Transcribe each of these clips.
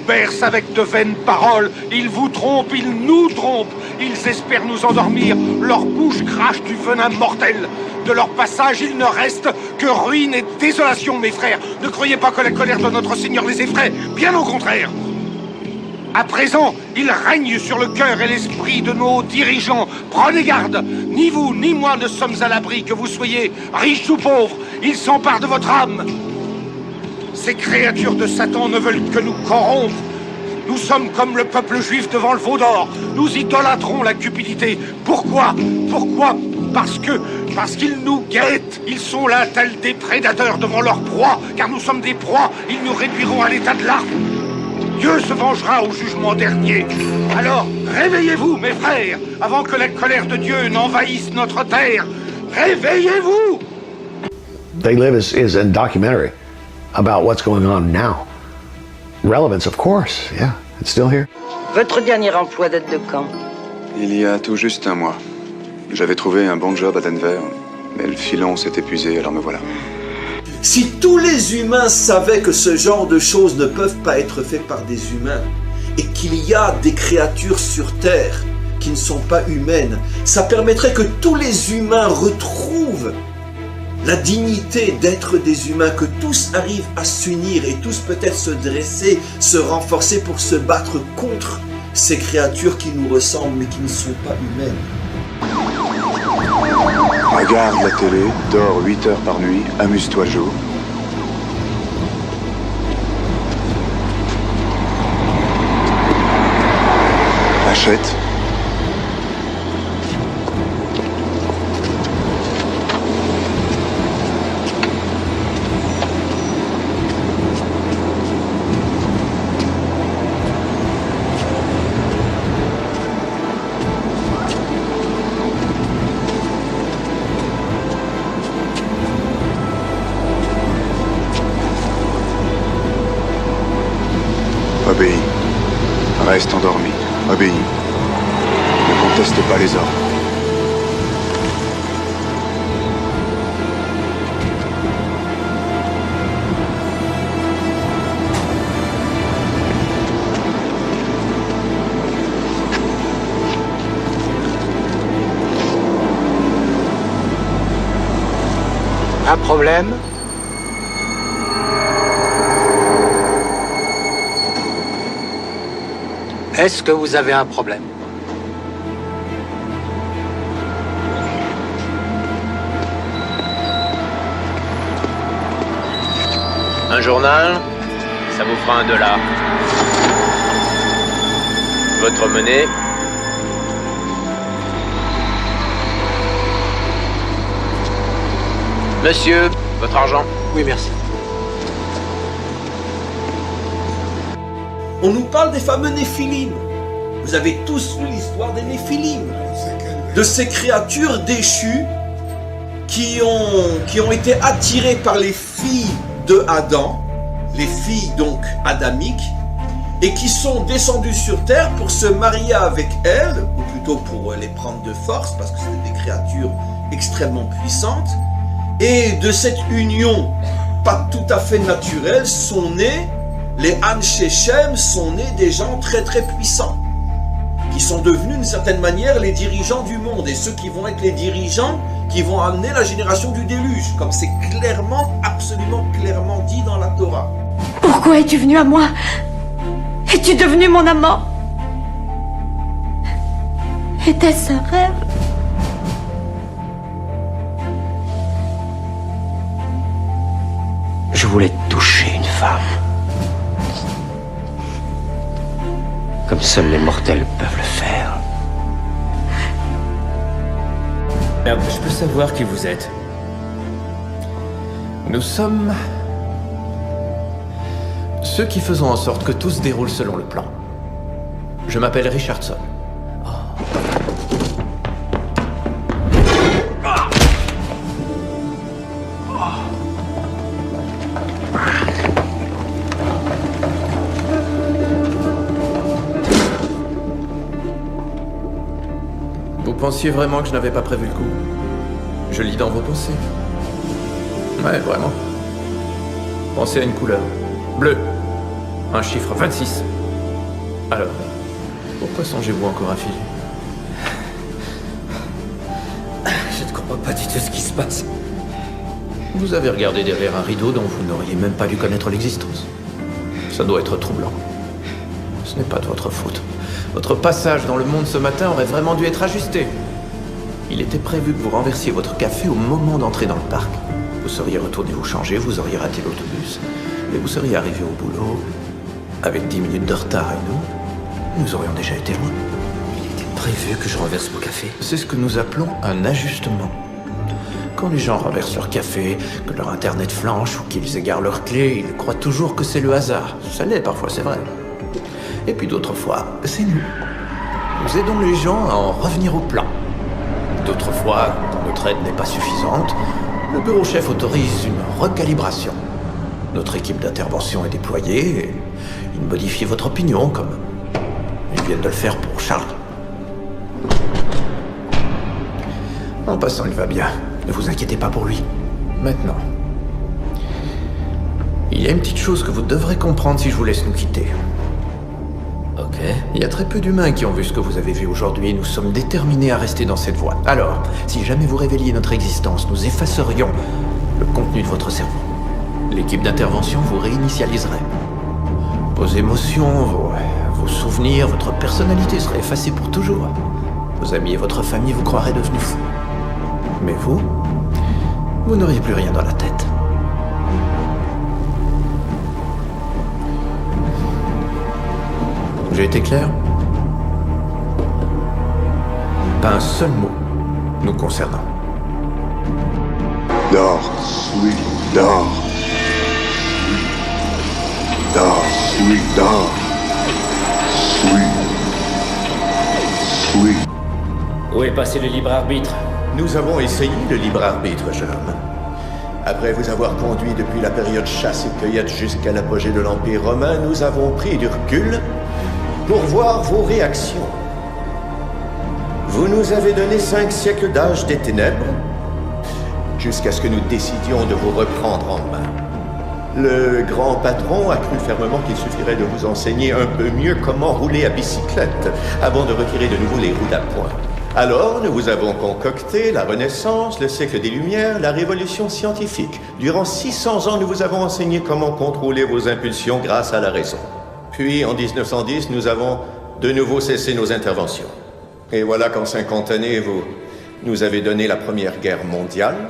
bercent avec de vaines paroles. Ils vous trompent, ils nous trompent. Ils espèrent nous endormir. Leur bouche crache du venin mortel. De leur passage, il ne reste que ruine et désolation, mes frères. Ne croyez pas que la colère de notre Seigneur les effraie. Bien au contraire. À présent, il règne sur le cœur et l'esprit de nos dirigeants. Prenez garde. Ni vous, ni moi ne sommes à l'abri, que vous soyez riches ou pauvres. Ils s'emparent de votre âme. Ces créatures de Satan ne veulent que nous corrompre. Nous sommes comme le peuple juif devant le veau d'or. Nous idolâtrons la cupidité. Pourquoi? Pourquoi? Parce qu'ils nous guettent. Ils sont là tels des prédateurs devant leur proie. Car nous sommes des proies. Ils nous réduiront à l'état de larves. Dieu se vengera au jugement dernier. Alors, réveillez-vous, mes frères, avant que la colère de Dieu n'envahisse notre terre. Réveillez-vous! They Live is a documentary about what's going on now. Relevance, of course, yeah, it's still here. Votre dernier emploi date de quand? Il y a tout juste un mois. J'avais trouvé un bon job à Denver, mais le filon s'est épuisé, alors me voilà. Si tous les humains savaient que ce genre de choses ne peuvent pas être faites par des humains et qu'il y a des créatures sur Terre qui ne sont pas humaines, ça permettrait que tous les humains retrouvent la dignité d'être des humains, que tous arrivent à s'unir et tous peut-être se dresser, se renforcer pour se battre contre ces créatures qui nous ressemblent mais qui ne sont pas humaines. Regarde la télé, dors 8 heures par nuit, amuse-toi le jour. Achète. Obéis. Reste endormi. Obéis. Ne conteste pas les ordres. Un problème? Est-ce que vous avez un problème? Un journal, ça vous fera $1. Votre monnaie. Monsieur, votre argent. Oui, merci. On nous parle des fameux Néphilim. Vous avez tous lu l'histoire des Néphilim, de ces créatures déchues qui ont été attirées par les filles de Adam, les filles donc adamiques, et qui sont descendues sur terre pour se marier avec elles, ou plutôt pour les prendre de force, parce que c'était des créatures extrêmement puissantes. Et de cette union pas tout à fait naturelle sont nés les Anshechem, sont nés des gens très très puissants, qui sont devenus d'une certaine manière les dirigeants du monde, et ceux qui vont être les dirigeants qui vont amener la génération du déluge, comme c'est clairement, absolument clairement dit dans la Torah. Pourquoi es-tu venu à moi? Es-tu devenu mon amant? Était-ce un rêve? Je voulais toucher une femme. Comme seuls les mortels peuvent le faire. Merde, je peux savoir qui vous êtes? Nous sommes ceux qui faisons en sorte que tout se déroule selon le plan. Je m'appelle Richardson. Vous pensiez vraiment que je n'avais pas prévu le coup? Je lis dans vos pensées. Ouais, vraiment. Pensez à une couleur. Bleu. Un chiffre 26. Alors, pourquoi songez-vous encore à filer? Je ne comprends pas du tout ce qui se passe. Vous avez regardé derrière un rideau dont vous n'auriez même pas dû connaître l'existence. Ça doit être troublant. Ce n'est pas de votre faute. Votre passage dans le monde ce matin aurait vraiment dû être ajusté. Il était prévu que vous renversiez votre café au moment d'entrer dans le parc. Vous seriez retourné vous changer, vous auriez raté l'autobus, et vous seriez arrivé au boulot avec 10 minutes de retard et nous aurions déjà été loin. Il était prévu que je renverse mon café. C'est ce que nous appelons un ajustement. Quand les gens renversent leur café, que leur internet flanche ou qu'ils égarent leurs clés, ils croient toujours que c'est le hasard. Ça l'est parfois, c'est vrai. Et puis d'autres fois, c'est nous. Nous aidons les gens à en revenir au plan. D'autres fois, quand notre aide n'est pas suffisante, le bureau chef autorise une recalibration. Notre équipe d'intervention est déployée et ils modifient votre opinion comme ils viennent de le faire pour Charlie. En passant, il va bien. Ne vous inquiétez pas pour lui. Maintenant, il y a une petite chose que vous devrez comprendre si je vous laisse nous quitter. Ok. Il y a très peu d'humains qui ont vu ce que vous avez vu aujourd'hui et nous sommes déterminés à rester dans cette voie. Alors, si jamais vous révéliez notre existence, nous effacerions le contenu de votre cerveau. L'équipe d'intervention vous réinitialiserait. Vos émotions, vos souvenirs, votre personnalité seraient effacés pour toujours. Vos amis et votre famille vous croiraient devenus fous. Mais vous n'auriez plus rien dans la tête. J'ai été clair? Pas un seul mot nous concernant. Dors, oui, dors. Dors, oui, dors. Oui. Oui. Où est passé le libre arbitre? Nous avons essayé le libre arbitre, jeune homme. Après vous avoir conduit depuis la période chasse et cueillette jusqu'à l'apogée de l'Empire romain, nous avons pris du recul pour voir vos réactions. Vous nous avez donné 5 siècles d'âge des ténèbres, jusqu'à ce que nous décidions de vous reprendre en main. Le grand patron a cru fermement qu'il suffirait de vous enseigner un peu mieux comment rouler à bicyclette avant de retirer de nouveau les roues d'appoint. Alors, nous vous avons concocté la Renaissance, le siècle des Lumières, la Révolution scientifique. Durant 600 ans, nous vous avons enseigné comment contrôler vos impulsions grâce à la raison. Puis, en 1910, nous avons de nouveau cessé nos interventions. Et voilà qu'en 50 années, vous nous avez donné la Première Guerre mondiale,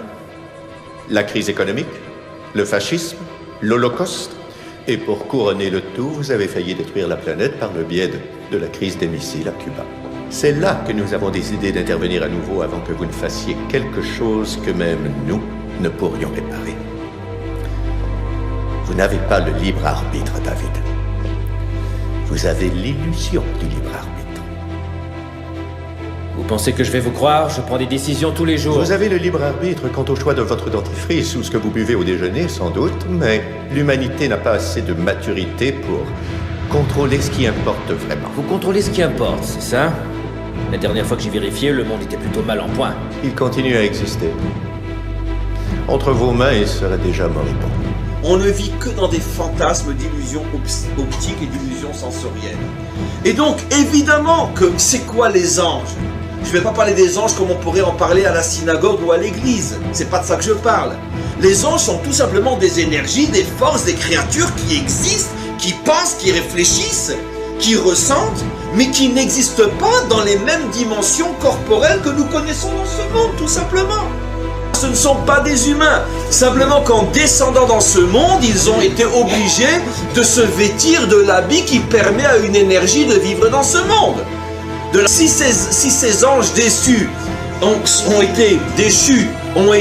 la crise économique, le fascisme, l'Holocauste, et pour couronner le tout, vous avez failli détruire la planète par le biais de la crise des missiles à Cuba. C'est là que nous avons décidé d'intervenir à nouveau avant que vous ne fassiez quelque chose que même nous ne pourrions réparer. Vous n'avez pas le libre arbitre, David. Vous avez l'illusion du libre arbitre. Vous pensez que je vais vous croire? Je prends des décisions tous les jours. Vous avez le libre arbitre quant au choix de votre dentifrice ou ce que vous buvez au déjeuner, sans doute, mais l'humanité n'a pas assez de maturité pour contrôler ce qui importe vraiment. Vous contrôlez ce qui importe, c'est ça? La dernière fois que j'ai vérifié, le monde était plutôt mal en point. Il continue à exister. Entre vos mains, il serait déjà moribond. On ne vit que dans des fantasmes d'illusions optiques et d'illusions sensorielles. Et donc, évidemment que c'est quoi les anges? Je ne vais pas parler des anges comme on pourrait en parler à la synagogue ou à l'église. C'est pas de ça que je parle. Les anges sont tout simplement des énergies, des forces, des créatures qui existent, qui pensent, qui réfléchissent, qui ressentent, mais qui n'existent pas dans les mêmes dimensions corporelles que nous connaissons dans ce monde, tout simplement. Ce ne sont pas des humains. Simplement qu'en descendant dans ce monde, ils ont été obligés de se vêtir de l'habit qui permet à une énergie de vivre dans ce monde. Si ces anges déçus ont été déchus, vous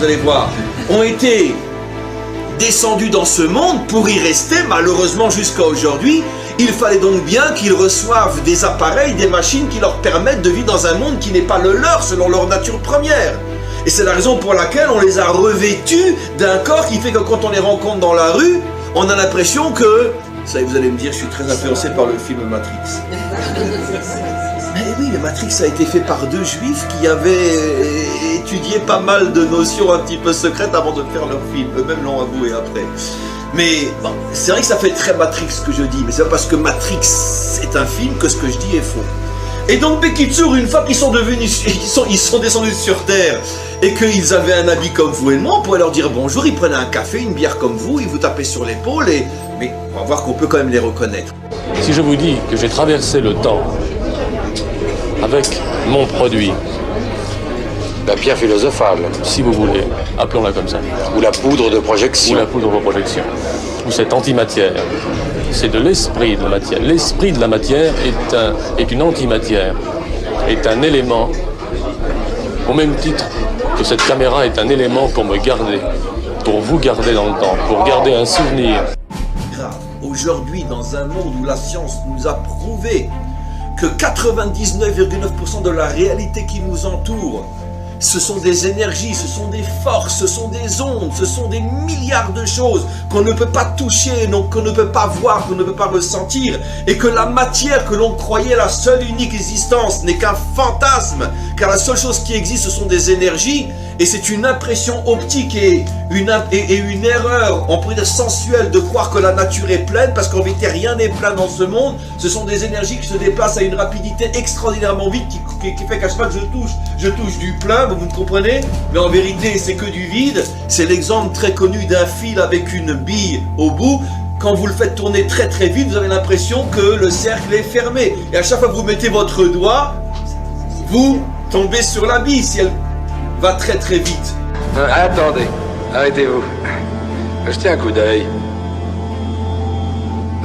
allez voir, ont été descendus dans ce monde pour y rester, malheureusement jusqu'à aujourd'hui, il fallait donc bien qu'ils reçoivent des appareils, des machines qui leur permettent de vivre dans un monde qui n'est pas le leur selon leur nature première. Et c'est la raison pour laquelle on les a revêtus d'un corps qui fait que quand on les rencontre dans la rue, on a l'impression que... Ça, vous allez me dire, je suis très influencé par le film Matrix. Mais oui, le Matrix a été fait par 2 juifs qui avaient étudié pas mal de notions un petit peu secrètes avant de faire leur film. Eux-mêmes l'ont avoué après. Mais bon, c'est vrai que ça fait très Matrix ce que je dis, mais c'est pas parce que Matrix est un film que ce que je dis est faux. Et donc Bekitsur, une fois qu'ils sont devenus, ils sont descendus sur Terre et qu'ils avaient un habit comme vous et moi, on pourrait leur dire bonjour, ils prenaient un café, une bière comme vous, ils vous tapaient sur l'épaule, mais on va voir qu'on peut quand même les reconnaître. Si je vous dis que j'ai traversé le temps avec mon produit, la pierre philosophale, si vous voulez, appelons-la comme ça, ou la poudre de projection, ou la poudre de projection, ou cette antimatière, c'est de l'esprit de la matière. L'esprit de la matière est une antimatière, est un élément, au même titre que cette caméra est un élément pour me garder, pour vous garder dans le temps, pour garder un souvenir. Aujourd'hui, dans un monde où la science nous a prouvé que 99,9% de la réalité qui nous entoure, ce sont des énergies, ce sont des forces, ce sont des ondes, ce sont des milliards de choses qu'on ne peut pas toucher, qu'on ne peut pas voir, qu'on ne peut pas ressentir, et que la matière que l'on croyait la seule unique existence n'est qu'un fantasme, car la seule chose qui existe, ce sont des énergies, et c'est une impression optique et une erreur, on pourrait dire sensuelle, de croire que la nature est pleine, parce qu'en vérité rien n'est plein dans ce monde. Ce sont des énergies qui se déplacent à une rapidité extraordinairement vite, qui fait qu'à chaque fois que je touche du plein, vous me comprenez? Mais en vérité c'est que du vide. C'est l'exemple très connu d'un fil avec une bille au bout. Quand vous le faites tourner très très vite, vous avez l'impression que le cercle est fermé, et à chaque fois que vous mettez votre doigt, vous tombez sur la bille si elle va très très vite. Attendez, arrêtez-vous. Jetez un coup d'œil.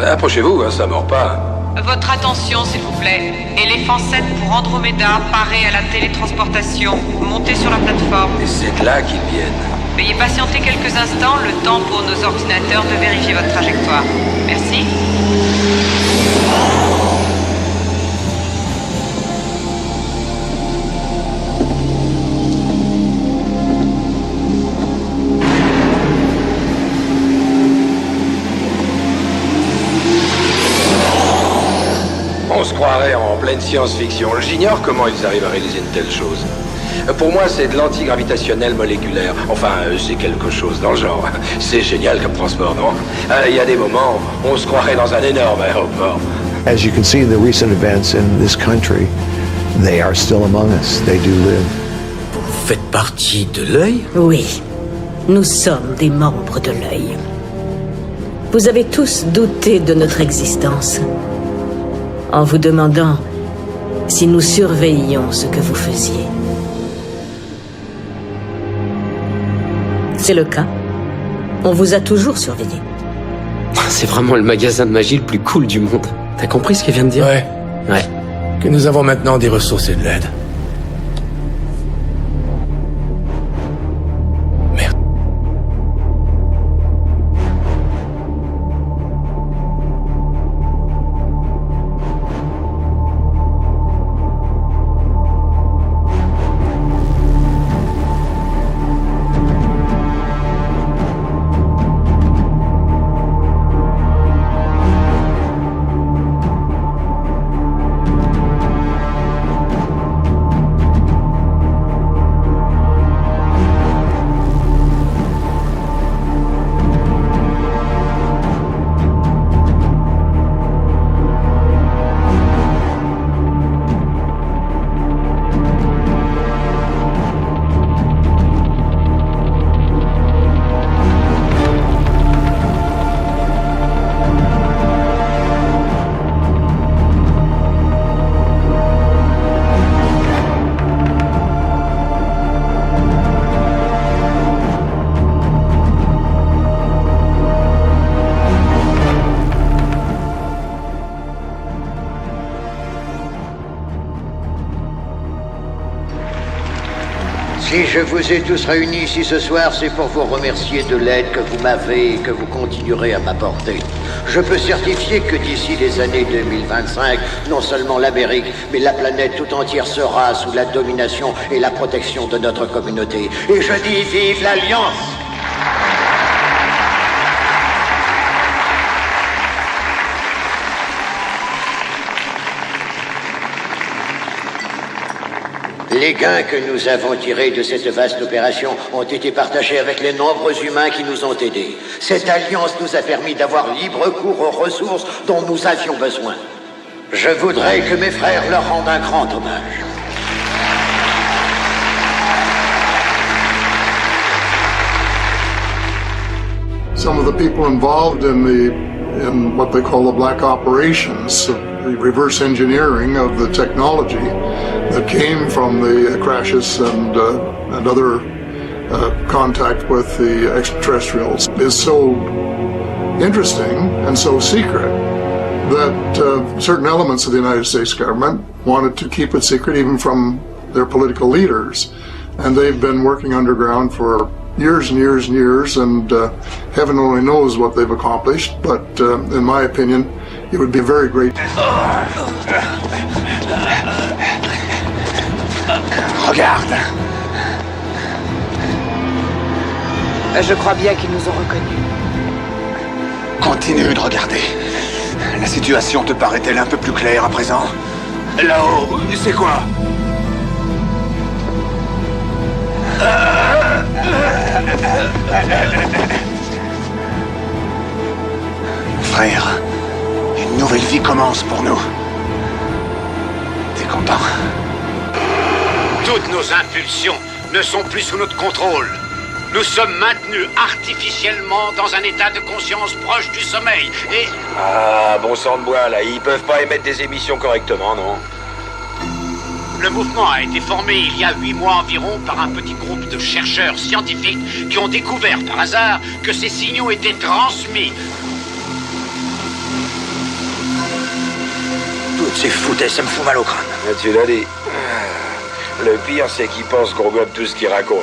Approchez-vous, hein, ça mord pas. Votre attention, s'il vous plaît. Éléphant 7 pour Andromeda, paré à la télétransportation. Montez sur la plateforme. Et c'est de là qu'ils viennent. Veuillez patienter quelques instants, le temps pour nos ordinateurs de vérifier votre trajectoire. Merci. On se croirait en pleine science-fiction. J'ignore comment ils arrivent à réaliser une telle chose. Pour moi, c'est de l'antigravitationnel moléculaire. Enfin, c'est quelque chose dans le genre. C'est génial comme transport, non? Il y a des moments, on se croirait dans un énorme aéroport. As you can see in the recent events in this country, they are still among us. They do live. Vous faites partie de l'œil? Oui, nous sommes des membres de l'œil. Vous avez tous douté de notre existence, en vous demandant si nous surveillions ce que vous faisiez. C'est le cas. On vous a toujours surveillé. C'est vraiment le magasin de magie le plus cool du monde. T'as compris ce qu'elle vient de dire? Ouais. Ouais. Que nous avons maintenant des ressources et de l'aide. Si je vous ai tous réunis ici ce soir, c'est pour vous remercier de l'aide que vous m'avez et que vous continuerez à m'apporter. Je peux certifier que d'ici les années 2025, non seulement l'Amérique, mais la planète tout entière sera sous la domination et la protection de notre communauté. Et je dis vive l'Alliance! Les gains que nous avons tirés de cette vaste opération ont été partagés avec les nombreux humains qui nous ont aidés. Cette alliance nous a permis d'avoir libre cours aux ressources dont nous avions besoin. Je voudrais que mes frères leur rendent un grand hommage. Some of the people involved in what they call the black operations, the reverse engineering of the technology that came from the crashes and other contact with the extraterrestrials is so interesting and so secret that certain elements of the United States government wanted to keep it secret even from their political leaders. And they've been working underground for years and years and years, and heaven only knows what they've accomplished, but in my opinion, it would be very great. Regarde. Je crois bien qu'ils nous ont reconnus. Continue de regarder. La situation te paraît-elle un peu plus claire à présent? Là-haut, c'est quoi? Frère, une nouvelle vie commence pour nous. T'es content? Toutes nos impulsions ne sont plus sous notre contrôle. Nous sommes maintenus artificiellement dans un état de conscience proche du sommeil et... Ah, bon sang de bois, là, ils peuvent pas émettre des émissions correctement, non? Le mouvement a été formé il y a 8 mois environ par un petit groupe de chercheurs scientifiques qui ont découvert par hasard que ces signaux étaient transmis. Toutes ces foutaises, ça me fout mal au crâne. Tu l'as dit. Le pire, c'est qu'ils pensent qu'on gobe tout ce qu'ils racontent.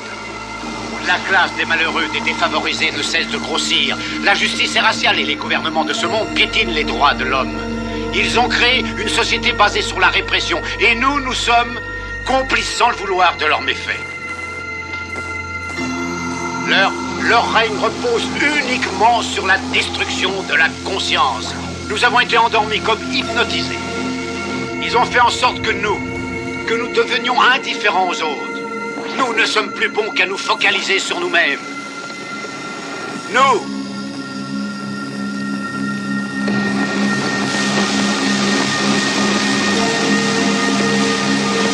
La classe des malheureux, des défavorisés ne cesse de grossir. L'injustice est raciale et les gouvernements de ce monde piétinent les droits de l'homme. Ils ont créé une société basée sur la répression. Et nous sommes complices sans le vouloir de leurs méfaits. Leur règne repose uniquement sur la destruction de la conscience. Nous avons été endormis comme hypnotisés. Ils ont fait en sorte que nous devenions indifférents aux autres. Nous ne sommes plus bons qu'à nous focaliser sur nous-mêmes. Nous!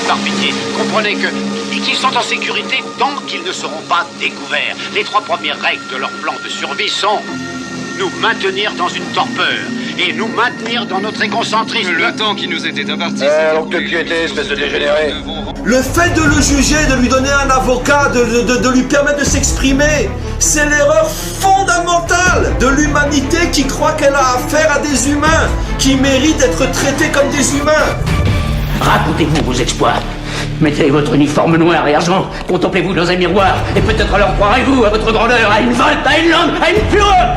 Par pitié, comprenez qu'ils sont en sécurité tant qu'ils ne seront pas découverts. Les 3 premières règles de leur plan de survie sont nous maintenir dans une torpeur et nous maintenir dans notre égocentrisme. Le temps qui nous était imparti. Donc de qui était, espèce de dégénéré? Le fait de le juger, de lui donner un avocat, de lui permettre de s'exprimer, c'est l'erreur fondamentale de l'humanité qui croit qu'elle a affaire à des humains, qui méritent d'être traités comme des humains. Racontez-vous vos exploits. Mettez votre uniforme noir et argent, contemplez-vous dans un miroir, et peut-être alors croirez-vous à votre grandeur, à une volte, à une langue, à une fureur.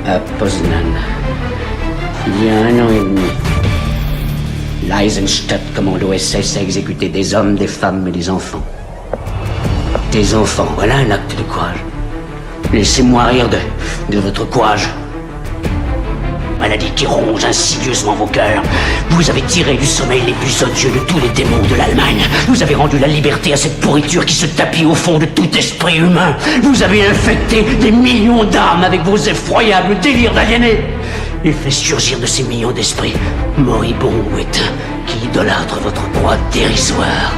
À Poznan, il y a 1 an et demi, l'Eisenstadt commando SS a exécuté des hommes, des femmes et des enfants. Des enfants, voilà un acte de courage. Laissez-moi rire de votre courage. Maladie qui ronge insidieusement vos cœurs. Vous avez tiré du sommeil les plus odieux de tous les démons de l'Allemagne. Vous avez rendu la liberté à cette pourriture qui se tapit au fond de tout esprit humain. Vous avez infecté des millions d'âmes avec vos effroyables délires d'aliénés et fait surgir de ces millions d'esprits moribonds ou éteints qui idolâtrent votre droit dérisoire.